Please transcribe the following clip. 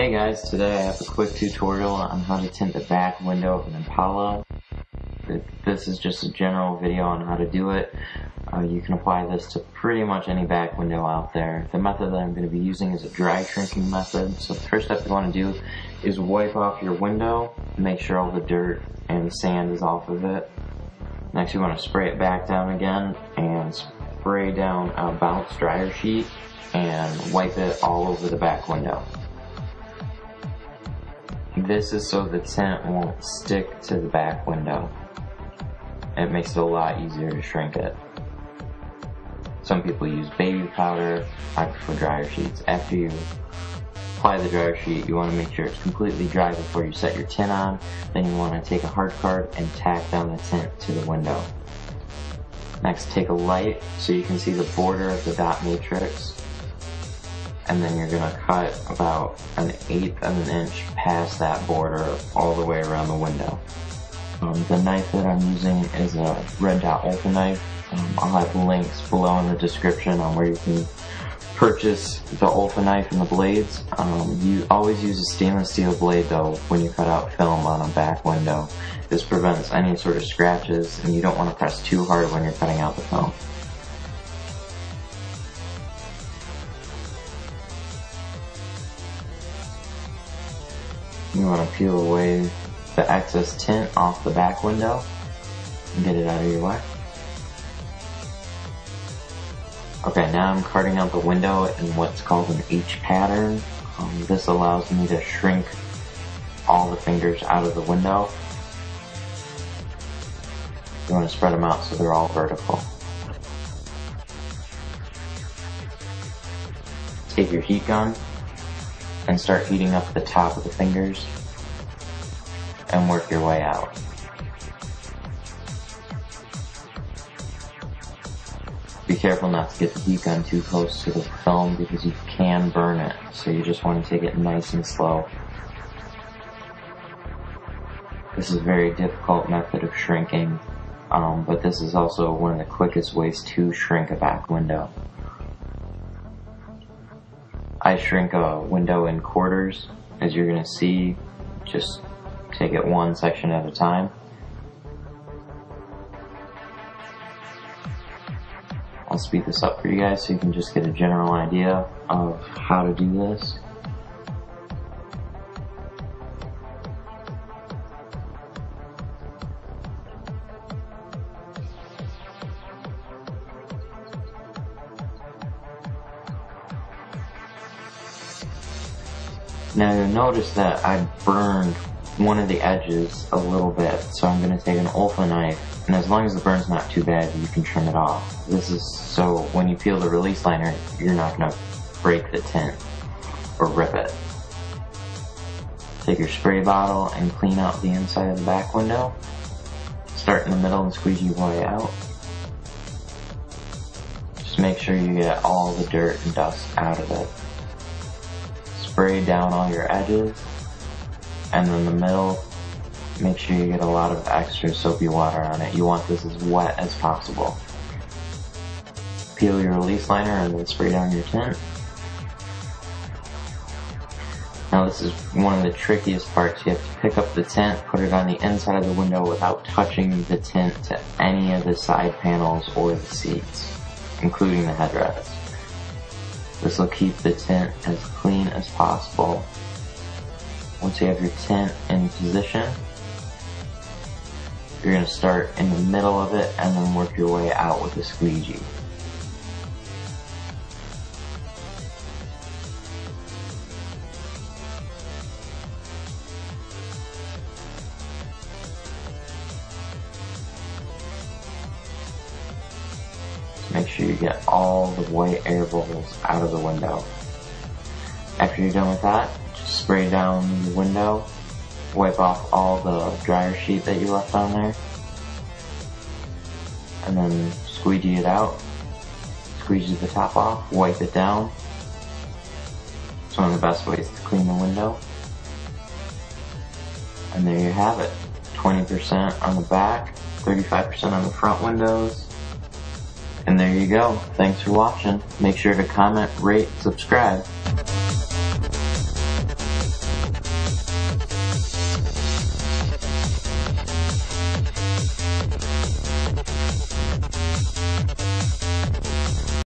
Hey guys, today I have a quick tutorial on how to tint the back window of an Impala. This is just a general video on how to do it. You can apply this to pretty much any back window out there. The method that I'm going to be using is a dry shrinking method. So the first step you want to do is wipe off your window, make sure all the dirt and the sand is off of it. Next you want to spray it back down again and spray down a bounce dryer sheet and wipe it all over the back window. This is so the tint won't stick to the back window. It makes it a lot easier to shrink it. Some people use baby powder. I prefer dryer sheets. After you apply the dryer sheet, you want to make sure it's completely dry before you set your tint on. Then you want to take a hard card and tack down the tint to the window. Next, take a light so you can see the border of the dot matrix. And then you're going to cut about 1/8 of an inch past that border all the way around the window. The knife that I'm using is a red dot Ultra knife. I'll have links below in the description on where you can purchase the Ultra knife and the blades. You always use a stainless steel blade though when you cut out film on a back window. This prevents any sort of scratches, and you don't want to press too hard when you're cutting out the film. You want to peel away the excess tint off the back window and get it out of your way. Okay, now I'm carting out the window in what's called an H pattern. This allows me to shrink all the fingers out of the window. You want to spread them out so they're all vertical. Take your heat gun and start heating up the top of the fingers and work your way out. Be careful not to get the heat gun too close to the film because you can burn it, so you just want to take it nice and slow. This is a very difficult method of shrinking, but this is also one of the quickest ways to shrink a back window. I shrink a window in quarters, as you're going to see. Just take it one section at a time. I'll speed this up for you guys so you can just get a general idea of how to do this. Now you'll notice that I burned one of the edges a little bit, so I'm going to take an Ultra knife, and as long as the burn's not too bad, you can trim it off. This is so when you peel the release liner, you're not going to break the tint or rip it. Take your spray bottle and clean out the inside of the back window. Start in the middle and squeeze your way out. Just make sure you get all the dirt and dust out of it. Spray down all your edges, and then the middle, make sure you get a lot of extra soapy water on it. You want this as wet as possible. Peel your release liner and then spray down your tint. Now this is one of the trickiest parts. You have to pick up the tint, put it on the inside of the window without touching the tint to any of the side panels or the seats, including the headrests. This will keep the tint as clean as possible. Once you have your tint in position, you're going to start in the middle of it and then work your way out with a squeegee. Make sure you get all the white air bubbles out of the window. After you're done with that, just spray down the window, wipe off all the dryer sheet that you left on there, and then squeegee it out. Squeegee the top off, wipe it down. It's one of the best ways to clean the window. And there you have it. 20% on the back, 35% on the front windows. And there you go. Thanks for watching. Make sure to comment, rate, subscribe.